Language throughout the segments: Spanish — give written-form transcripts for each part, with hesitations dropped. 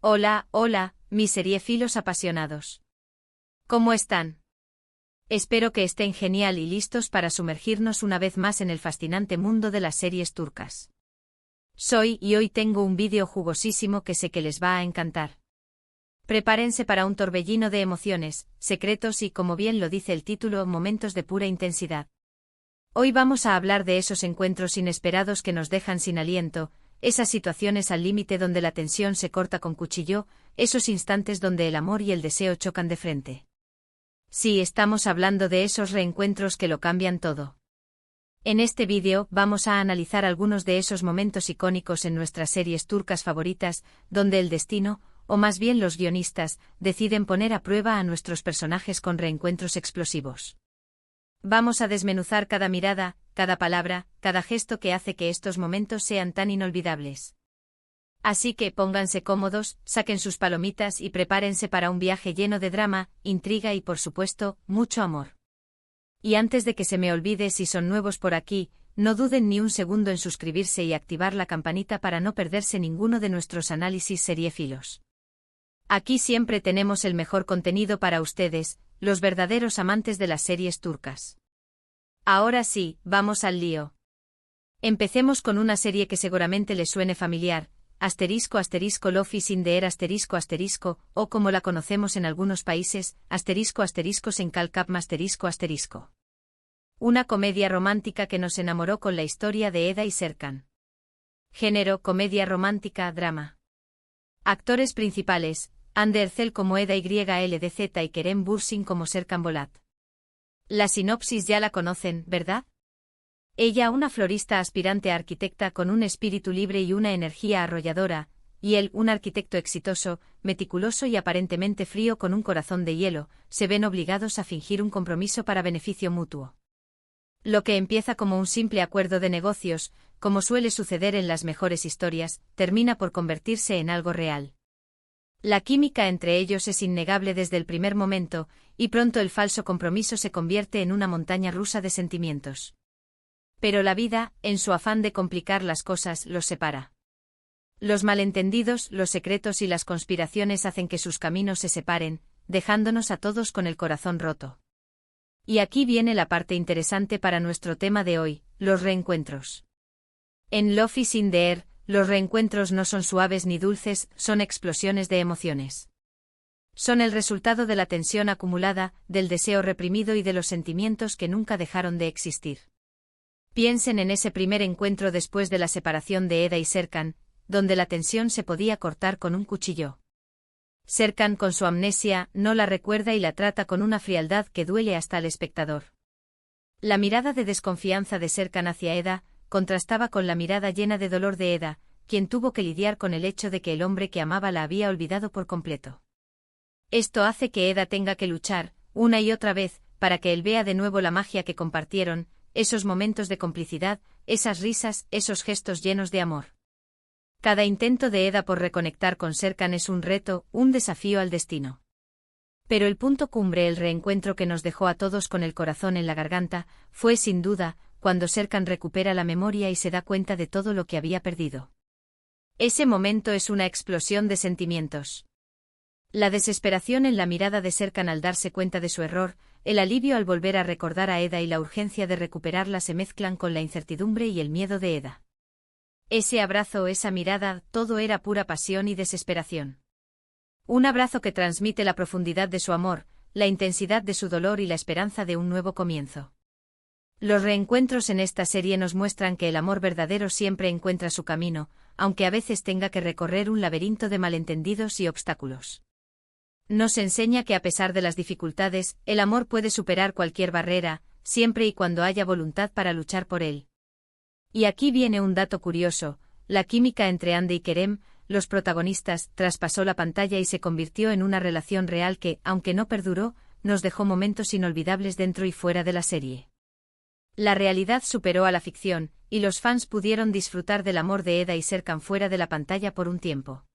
Hola, hola, mis seriefilos apasionados. ¿Cómo están? Espero que estén genial y listos para sumergirnos una vez más en el fascinante mundo de las series turcas. Hoy tengo un vídeo jugosísimo que sé que les va a encantar. Prepárense para un torbellino de emociones, secretos y, como bien lo dice el título, momentos de pura intensidad. Hoy vamos a hablar de esos encuentros inesperados que nos dejan sin aliento, esas situaciones al límite donde la tensión se corta con cuchillo, esos instantes donde el amor y el deseo chocan de frente. Sí, estamos hablando de esos reencuentros que lo cambian todo. En este vídeo vamos a analizar algunos de esos momentos icónicos en nuestras series turcas favoritas, donde el destino, o más bien los guionistas, deciden poner a prueba a nuestros personajes con reencuentros explosivos. Vamos a desmenuzar cada mirada, cada palabra, cada gesto que hace que estos momentos sean tan inolvidables. Así que pónganse cómodos, saquen sus palomitas y prepárense para un viaje lleno de drama, intriga y, por supuesto, mucho amor. Y antes de que se me olvide, si son nuevos por aquí, no duden ni un segundo en suscribirse y activar la campanita para no perderse ninguno de nuestros análisis seriefilos. Aquí siempre tenemos el mejor contenido para ustedes, los verdaderos amantes de las series turcas. Ahora sí, vamos al lío. Empecemos con una serie que seguramente les suene familiar, **Love is in the air **, o como la conocemos en algunos países, ***. Una comedia romántica que nos enamoró con la historia de Eda y Serkan. Género: comedia romántica, drama. Actores principales: Hande Erçel como Eda YLDZ y Kerem Bürsin como Serkan Bolat. La sinopsis ya la conocen, ¿verdad? Ella, una florista aspirante a arquitecta con un espíritu libre y una energía arrolladora, y él, un arquitecto exitoso, meticuloso y aparentemente frío con un corazón de hielo, se ven obligados a fingir un compromiso para beneficio mutuo. Lo que empieza como un simple acuerdo de negocios, como suele suceder en las mejores historias, termina por convertirse en algo real. La química entre ellos es innegable desde el primer momento, y pronto el falso compromiso se convierte en una montaña rusa de sentimientos. Pero la vida, en su afán de complicar las cosas, los separa. Los malentendidos, los secretos y las conspiraciones hacen que sus caminos se separen, dejándonos a todos con el corazón roto. Y aquí viene la parte interesante para nuestro tema de hoy, los reencuentros. En Love is in the air, los reencuentros no son suaves ni dulces, son explosiones de emociones. Son el resultado de la tensión acumulada, del deseo reprimido y de los sentimientos que nunca dejaron de existir. Piensen en ese primer encuentro después de la separación de Eda y Serkan, donde la tensión se podía cortar con un cuchillo. Serkan, con su amnesia, no la recuerda y la trata con una frialdad que duele hasta al espectador. La mirada de desconfianza de Serkan hacia Eda contrastaba con la mirada llena de dolor de Eda, quien tuvo que lidiar con el hecho de que el hombre que amaba la había olvidado por completo. Esto hace que Eda tenga que luchar, una y otra vez, para que él vea de nuevo la magia que compartieron, esos momentos de complicidad, esas risas, esos gestos llenos de amor. Cada intento de Eda por reconectar con Serkan es un reto, un desafío al destino. Pero el punto cumbre, el reencuentro que nos dejó a todos con el corazón en la garganta, fue sin duda cuando Serkan recupera la memoria y se da cuenta de todo lo que había perdido. Ese momento es una explosión de sentimientos. La desesperación en la mirada de Serkan al darse cuenta de su error, el alivio al volver a recordar a Eda y la urgencia de recuperarla se mezclan con la incertidumbre y el miedo de Eda. Ese abrazo, esa mirada, todo era pura pasión y desesperación. Un abrazo que transmite la profundidad de su amor, la intensidad de su dolor y la esperanza de un nuevo comienzo. Los reencuentros en esta serie nos muestran que el amor verdadero siempre encuentra su camino, aunque a veces tenga que recorrer un laberinto de malentendidos y obstáculos. Nos enseña que a pesar de las dificultades, el amor puede superar cualquier barrera, siempre y cuando haya voluntad para luchar por él. Y aquí viene un dato curioso: la química entre Hande y Kerem, los protagonistas, traspasó la pantalla y se convirtió en una relación real que, aunque no perduró, nos dejó momentos inolvidables dentro y fuera de la serie. La realidad superó a la ficción, y los fans pudieron disfrutar del amor de Eda y Serkan fuera de la pantalla por un tiempo.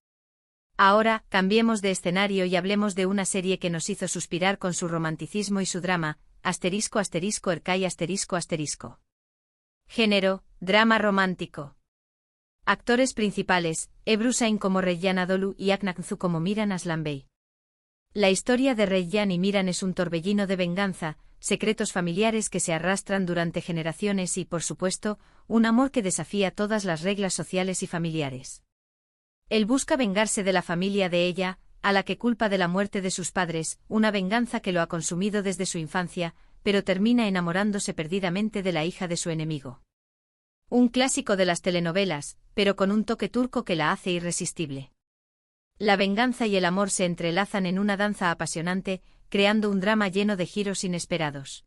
Ahora, cambiemos de escenario y hablemos de una serie que nos hizo suspirar con su romanticismo y su drama, **Erkay **. Género: drama romántico. Actores principales, Ebru Sain como Reyyan Adolu y Aknakzu como Miran Aslanbey. La historia de Reyyan y Miran es un torbellino de venganza, secretos familiares que se arrastran durante generaciones y, por supuesto, un amor que desafía todas las reglas sociales y familiares. Él busca vengarse de la familia de ella, a la que culpa de la muerte de sus padres, una venganza que lo ha consumido desde su infancia, pero termina enamorándose perdidamente de la hija de su enemigo. Un clásico de las telenovelas, pero con un toque turco que la hace irresistible. La venganza y el amor se entrelazan en una danza apasionante, creando un drama lleno de giros inesperados.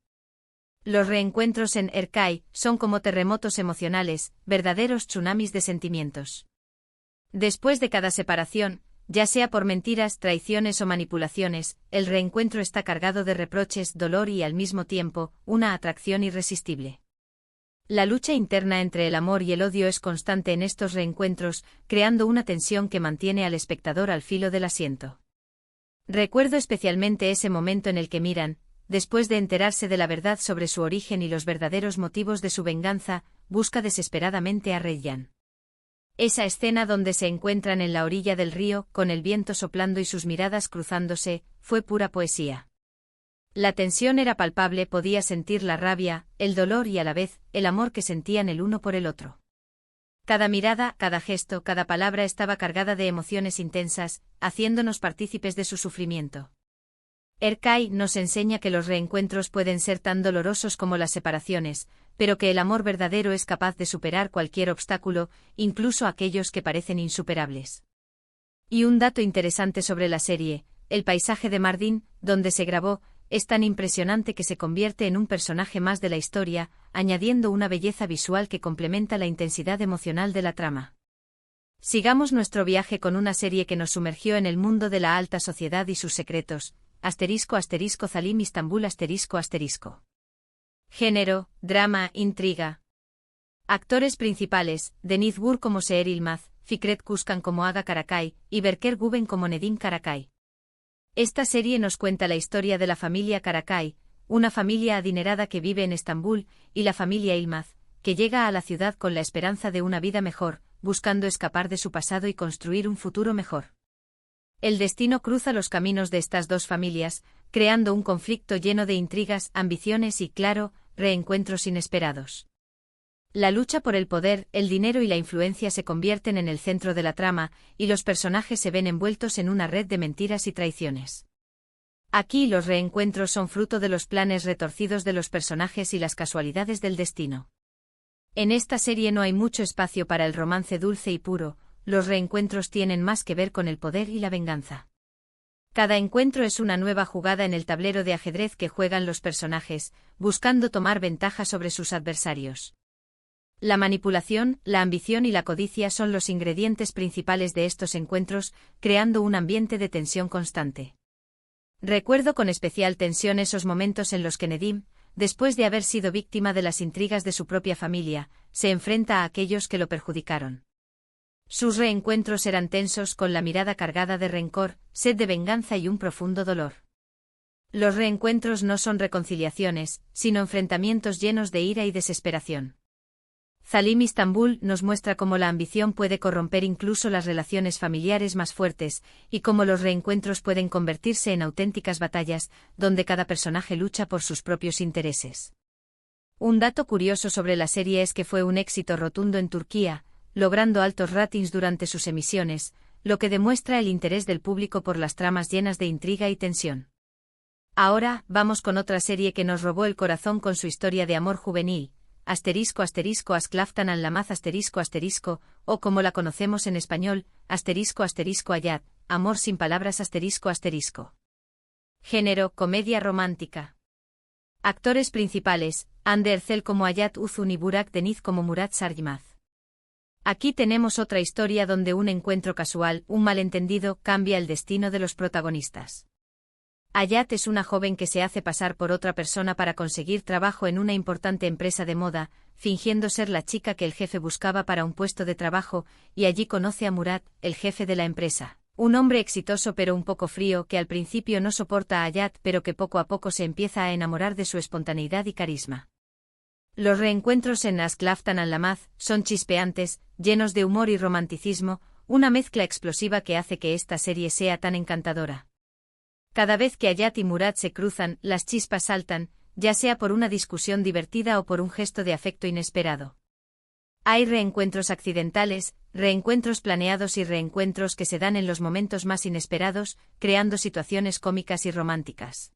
Los reencuentros en Erkay son como terremotos emocionales, verdaderos tsunamis de sentimientos. Después de cada separación, ya sea por mentiras, traiciones o manipulaciones, el reencuentro está cargado de reproches, dolor y al mismo tiempo, una atracción irresistible. La lucha interna entre el amor y el odio es constante en estos reencuentros, creando una tensión que mantiene al espectador al filo del asiento. Recuerdo especialmente ese momento en el que Miran, después de enterarse de la verdad sobre su origen y los verdaderos motivos de su venganza, busca desesperadamente a Reyyan. Esa escena donde se encuentran en la orilla del río, con el viento soplando y sus miradas cruzándose, fue pura poesía. La tensión era palpable, podía sentir la rabia, el dolor y a la vez, el amor que sentían el uno por el otro. Cada mirada, cada gesto, cada palabra estaba cargada de emociones intensas, haciéndonos partícipes de su sufrimiento. Erkay nos enseña que los reencuentros pueden ser tan dolorosos como las separaciones, pero que el amor verdadero es capaz de superar cualquier obstáculo, incluso aquellos que parecen insuperables. Y un dato interesante sobre la serie, el paisaje de Mardin, donde se grabó, es tan impresionante que se convierte en un personaje más de la historia, añadiendo una belleza visual que complementa la intensidad emocional de la trama. Sigamos nuestro viaje con una serie que nos sumergió en el mundo de la alta sociedad y sus secretos. **Zalim Istanbul **. Género, drama, intriga. Actores principales, Deniz Bur como Seher Yılmaz, Fikret Kuşkan como Aga Karakay, y Berker Guben como Nedim Karakay. Esta serie nos cuenta la historia de la familia Karakay, una familia adinerada que vive en Estambul, y la familia Yılmaz, que llega a la ciudad con la esperanza de una vida mejor, buscando escapar de su pasado y construir un futuro mejor. El destino cruza los caminos de estas dos familias, creando un conflicto lleno de intrigas, ambiciones y, claro, reencuentros inesperados. La lucha por el poder, el dinero y la influencia se convierten en el centro de la trama, y los personajes se ven envueltos en una red de mentiras y traiciones. Aquí los reencuentros son fruto de los planes retorcidos de los personajes y las casualidades del destino. En esta serie no hay mucho espacio para el romance dulce y puro, los reencuentros tienen más que ver con el poder y la venganza. Cada encuentro es una nueva jugada en el tablero de ajedrez que juegan los personajes, buscando tomar ventaja sobre sus adversarios. La manipulación, la ambición y la codicia son los ingredientes principales de estos encuentros, creando un ambiente de tensión constante. Recuerdo con especial tensión esos momentos en los que Nedim, después de haber sido víctima de las intrigas de su propia familia, se enfrenta a aquellos que lo perjudicaron. Sus reencuentros eran tensos, con la mirada cargada de rencor, sed de venganza y un profundo dolor. Los reencuentros no son reconciliaciones, sino enfrentamientos llenos de ira y desesperación. Zalim Istanbul nos muestra cómo la ambición puede corromper incluso las relaciones familiares más fuertes, y cómo los reencuentros pueden convertirse en auténticas batallas, donde cada personaje lucha por sus propios intereses. Un dato curioso sobre la serie es que fue un éxito rotundo en Turquía, logrando altos ratings durante sus emisiones, lo que demuestra el interés del público por las tramas llenas de intriga y tensión. Ahora, vamos con otra serie que nos robó el corazón con su historia de amor juvenil, **Asklaftan al-Lamaz **, o como la conocemos en español, **Ayat, amor sin palabras **. Género, comedia romántica. Actores principales, Hande Erçel como Hayat Uzun y Burak Deniz como Murat Sarymaz. Aquí tenemos otra historia donde un encuentro casual, un malentendido, cambia el destino de los protagonistas. Hayat es una joven que se hace pasar por otra persona para conseguir trabajo en una importante empresa de moda, fingiendo ser la chica que el jefe buscaba para un puesto de trabajo, y allí conoce a Murat, el jefe de la empresa. Un hombre exitoso pero un poco frío que al principio no soporta a Hayat pero que poco a poco se empieza a enamorar de su espontaneidad y carisma. Los reencuentros en Aşk Laftan Anlamaz son chispeantes, llenos de humor y romanticismo, una mezcla explosiva que hace que esta serie sea tan encantadora. Cada vez que Hayat y Murat se cruzan, las chispas saltan, ya sea por una discusión divertida o por un gesto de afecto inesperado. Hay reencuentros accidentales, reencuentros planeados y reencuentros que se dan en los momentos más inesperados, creando situaciones cómicas y románticas.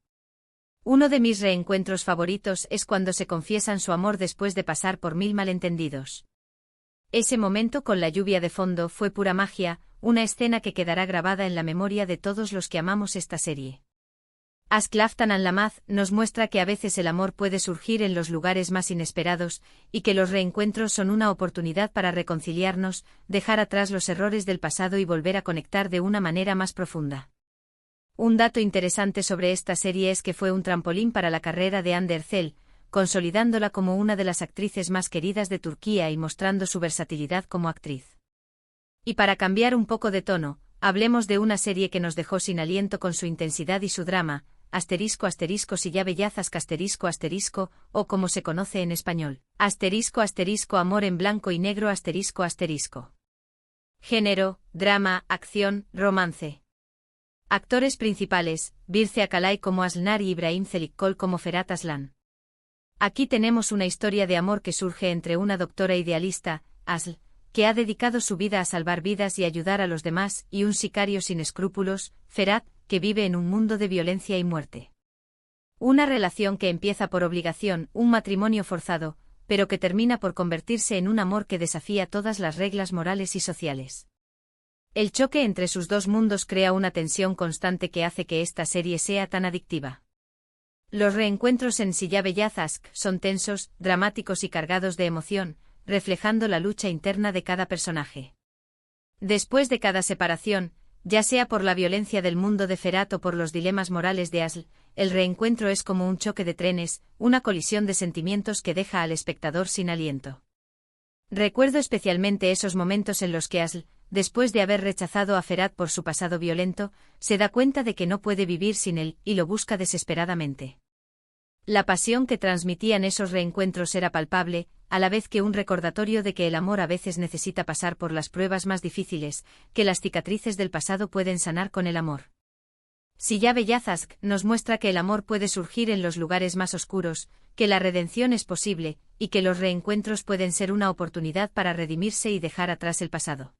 Uno de mis reencuentros favoritos es cuando se confiesan su amor después de pasar por 1000 malentendidos. Ese momento con la lluvia de fondo fue pura magia, una escena que quedará grabada en la memoria de todos los que amamos esta serie. Aşk Laftan Anlamaz nos muestra que a veces el amor puede surgir en los lugares más inesperados, y que los reencuentros son una oportunidad para reconciliarnos, dejar atrás los errores del pasado y volver a conectar de una manera más profunda. Un dato interesante sobre esta serie es que fue un trampolín para la carrera de Hande Erçel, consolidándola como una de las actrices más queridas de Turquía y mostrando su versatilidad como actriz. Y para cambiar un poco de tono, hablemos de una serie que nos dejó sin aliento con su intensidad y su drama, *** Silla Bellazas ***, o como se conoce en español, *** Amor en blanco y negro ***. Género, drama, acción, romance. Actores principales, Birce Akalay como Aslınar y Ibrahim Çelikkol como Ferhat Aslan. Aquí tenemos una historia de amor que surge entre una doctora idealista, Aslı, que ha dedicado su vida a salvar vidas y ayudar a los demás, y un sicario sin escrúpulos, Ferhat, que vive en un mundo de violencia y muerte. Una relación que empieza por obligación, un matrimonio forzado, pero que termina por convertirse en un amor que desafía todas las reglas morales y sociales. El choque entre sus dos mundos crea una tensión constante que hace que esta serie sea tan adictiva. Los reencuentros en Silla Bellazas son tensos, dramáticos y cargados de emoción, reflejando la lucha interna de cada personaje. Después de cada separación, ya sea por la violencia del mundo de Ferhat o por los dilemas morales de Aslı, el reencuentro es como un choque de trenes, una colisión de sentimientos que deja al espectador sin aliento. Recuerdo especialmente esos momentos en los que Aslı, después de haber rechazado a Ferhat por su pasado violento, se da cuenta de que no puede vivir sin él, y lo busca desesperadamente. La pasión que transmitían esos reencuentros era palpable, a la vez que un recordatorio de que el amor a veces necesita pasar por las pruebas más difíciles, que las cicatrices del pasado pueden sanar con el amor. Silla Bellazas nos muestra que el amor puede surgir en los lugares más oscuros, que la redención es posible, y que los reencuentros pueden ser una oportunidad para redimirse y dejar atrás el pasado.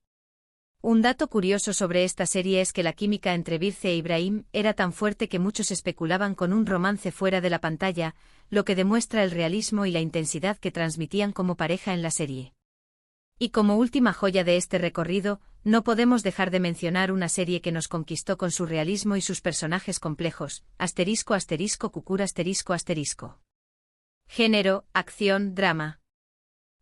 Un dato curioso sobre esta serie es que la química entre Birce e Ibrahim era tan fuerte que muchos especulaban con un romance fuera de la pantalla, lo que demuestra el realismo y la intensidad que transmitían como pareja en la serie. Y como última joya de este recorrido, no podemos dejar de mencionar una serie que nos conquistó con su realismo y sus personajes complejos, *** Kukur ***. Género, acción, drama.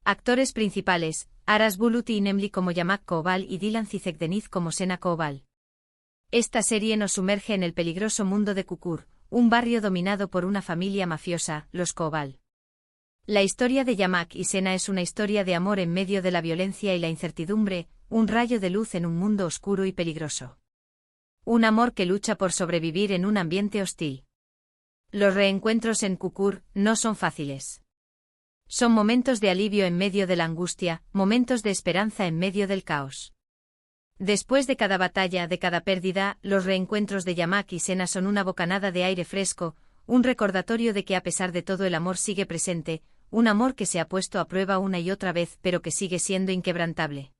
Actores principales, Aras Bulut y Nemli como Yamak Koval y Dilan Cizekdeniz como Sena Koval. Esta serie nos sumerge en el peligroso mundo de Kukur, un barrio dominado por una familia mafiosa, los Koval. La historia de Yamak y Sena es una historia de amor en medio de la violencia y la incertidumbre, un rayo de luz en un mundo oscuro y peligroso. Un amor que lucha por sobrevivir en un ambiente hostil. Los reencuentros en Kukur no son fáciles. Son momentos de alivio en medio de la angustia, momentos de esperanza en medio del caos. Después de cada batalla, de cada pérdida, los reencuentros de Yamak y Sena son una bocanada de aire fresco, un recordatorio de que a pesar de todo el amor sigue presente, un amor que se ha puesto a prueba una y otra vez pero que sigue siendo inquebrantable.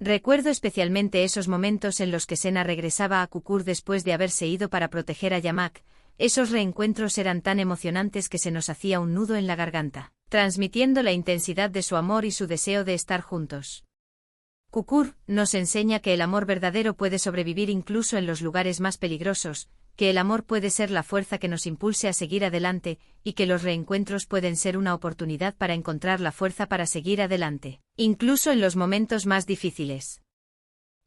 Recuerdo especialmente esos momentos en los que Sena regresaba a Kukur después de haberse ido para proteger a Yamak. Esos reencuentros eran tan emocionantes que se nos hacía un nudo en la garganta, transmitiendo la intensidad de su amor y su deseo de estar juntos. Kukur nos enseña que el amor verdadero puede sobrevivir incluso en los lugares más peligrosos, que el amor puede ser la fuerza que nos impulse a seguir adelante, y que los reencuentros pueden ser una oportunidad para encontrar la fuerza para seguir adelante, incluso en los momentos más difíciles.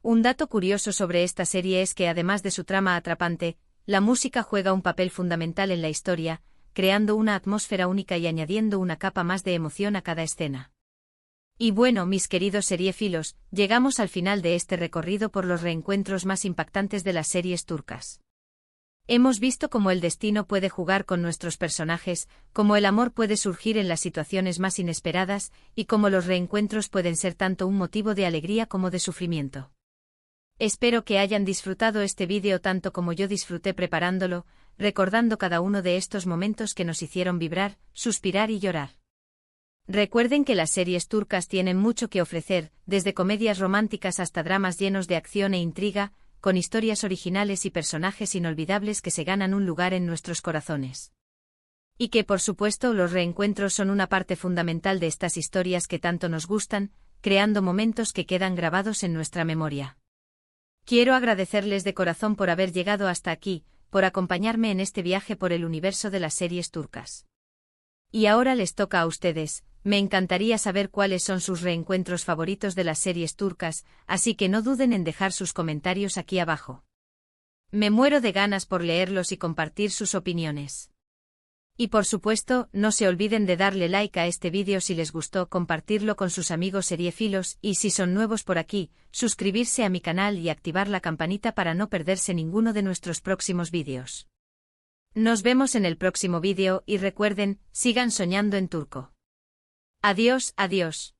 Un dato curioso sobre esta serie es que además de su trama atrapante, la música juega un papel fundamental en la historia, creando una atmósfera única y añadiendo una capa más de emoción a cada escena. Y bueno, mis queridos seriéfilos, llegamos al final de este recorrido por los reencuentros más impactantes de las series turcas. Hemos visto cómo el destino puede jugar con nuestros personajes, cómo el amor puede surgir en las situaciones más inesperadas, y cómo los reencuentros pueden ser tanto un motivo de alegría como de sufrimiento. Espero que hayan disfrutado este vídeo tanto como yo disfruté preparándolo, recordando cada uno de estos momentos que nos hicieron vibrar, suspirar y llorar. Recuerden que las series turcas tienen mucho que ofrecer, desde comedias románticas hasta dramas llenos de acción e intriga, con historias originales y personajes inolvidables que se ganan un lugar en nuestros corazones. Y que por supuesto los reencuentros son una parte fundamental de estas historias que tanto nos gustan, creando momentos que quedan grabados en nuestra memoria. Quiero agradecerles de corazón por haber llegado hasta aquí, por acompañarme en este viaje por el universo de las series turcas. Y ahora les toca a ustedes. Me encantaría saber cuáles son sus reencuentros favoritos de las series turcas, así que no duden en dejar sus comentarios aquí abajo. Me muero de ganas por leerlos y compartir sus opiniones. Y por supuesto, no se olviden de darle like a este vídeo si les gustó, compartirlo con sus amigos seriéfilos y si son nuevos por aquí, suscribirse a mi canal y activar la campanita para no perderse ninguno de nuestros próximos vídeos. Nos vemos en el próximo vídeo y recuerden, sigan soñando en turco. Adiós, adiós.